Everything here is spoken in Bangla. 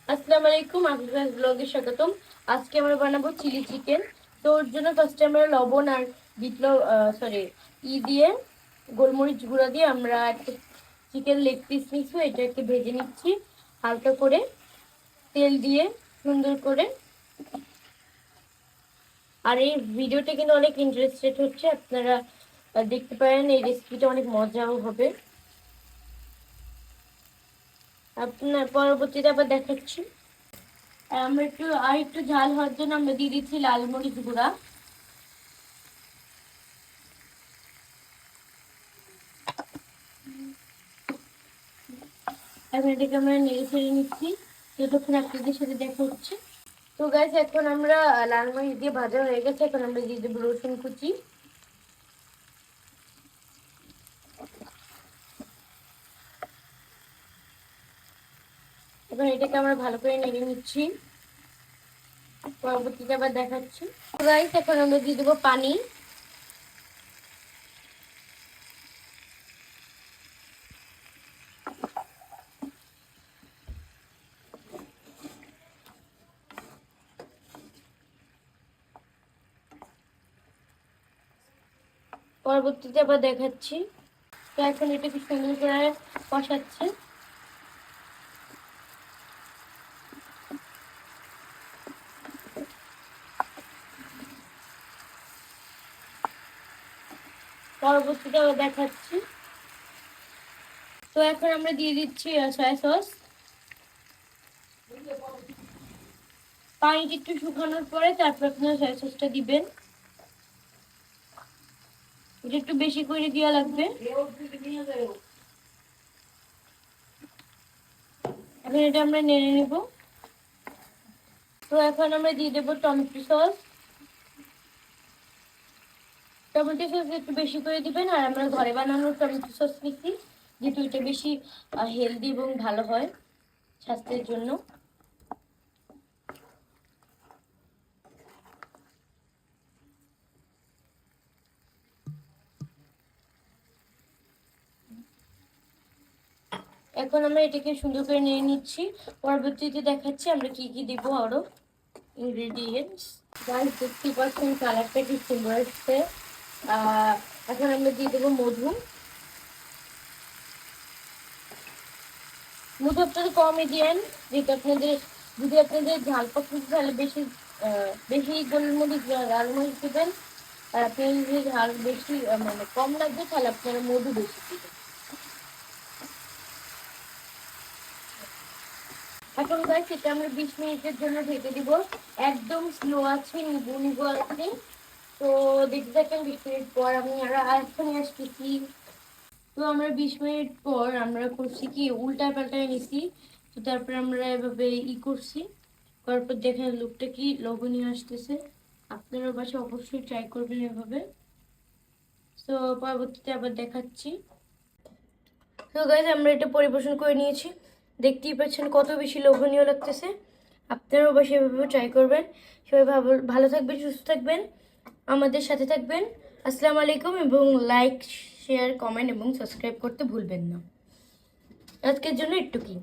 আসসালামু আলাইকুম, আফিফাজ ব্লগে স্বাগতম। আজকে আমরা বানাবো চিলি চিকেন। তো ওর জন্য ফার্স্টে আমরা লবণ আর বিট দিয়ে গোলমরিচ গুঁড়া দিয়ে আমরা একটা চিকেন লেগ পিস নিচ্ছি, এটাকে ভেজে নিচ্ছি হালকা করে তেল দিয়ে সুন্দর করে। আর এই ভিডিওটা কিন্তু অনেক ইন্টারেস্টেড হচ্ছে, আপনারা দেখতে পারেন। এই রেসিপিটা অনেক মজাও হবে। আপনার পরবর্তীতে আবার দেখাচ্ছি। আমরা একটু ঝাল হওয়ার জন্য আমরা দিয়ে দিচ্ছি লাল মরিচ গুঁড়া। এখন এটাকে আমরা নেড়ে ছেড়ে নিচ্ছি যতক্ষণ আপনাদের সাথে দেখা হচ্ছে। তো গাইস, এখন আমরা লাল মরিচ দিয়ে ভাজা হয়ে গেছে, এখন আমরা দিয়ে দেবো রসুন কুচি। এখন এটাকে আমরা ভালো করে নেড়ে নিচ্ছি, পরবর্তীতে আবার দেখাচ্ছি। তো গাইস, এখন আমরা দিয়ে দেবো পানি। পরবর্তীতে আবার দেখাচ্ছি। তো এখন এটাকে সুন্দর করে কষাচ্ছি। পরবর্তীতে আবার দেখাচ্ছি। তো এখন আমরা দিয়ে দিচ্ছি সয়া সস। পানিটা একটু শুকানোর পরে তারপর আপনারা সয়া সসটা দিবেন। এটা একটু বেশি করে দেওয়া লাগবে। এখন এটা আমরা নেড়ে নেব। তো এখন আমরা দিয়ে দেবো টমেটো সস। টমেটো সস একটু বেশি করে দিবেন। আর আমরা ঘরে বানানো টমেটো সস নিচ্ছি, যেহেতু এটা বেশি হেলদি এবং ভালো হয় স্বাস্থ্যের জন্য। এখন আমরা এটাকে সুন্দর করে নিয়ে নিচ্ছি। পরবর্তীতে দেখাচ্ছি আমরা কি কি দিব আরো ইনগ্রেডিয়েন্টস। গাইস, 50% কালারটা কি সুন্দর আসছে। এখন আমরা দিয়ে দেবো মধু। মধু আপনারা কমই দিয়েন, যেহেতু যদি আপনাদের ঝাল পছন্দ তাহলে বেশি গোলমরিচ লাল মরিচ দেবেন। আর আপনাদের যদি ঝাল বেশি মানে কম লাগবে তাহলে আপনারা মধু বেশি দিবেন। এখন গাইস, এটা আমরা 20 মিনিটের জন্য ঢেকে দিব, একদম স্লো আছে, নিবু আছে। তো দেখতে থাকেন 20 মিনিট পর আমি এখন আসতেছি। তো আমরা 20 মিনিট পর আমরা করছি কি, উল্টায় পাল্টায় নিছি। তো তারপরে আমরা এভাবে করছি, তারপর দেখেন লুকটা কি লোভনীয় আসতেছে। আপনারা বাসায় অবশ্যই ট্রাই করবেন এভাবে। তো পরবর্তীতে আবার দেখাচ্ছি। তো গাইস, আমরা এটা পরিবেশন করে নিয়েছি, দেখতেই পাচ্ছেন কত বেশি লোভনীয় লাগতেছে। আপনারাও বাসায় এভাবে ট্রাই করবেন। সবাই ভালো থাকবেন, সুস্থ থাকবেন, আমাদের সাথে থাকবেন। আসসালামু আলাইকুম, এবং লাইক, শেয়ার, কমেন্ট এবং সাবস্ক্রাইব করতে ভুলবেন না। আজকের জন্য একটু কি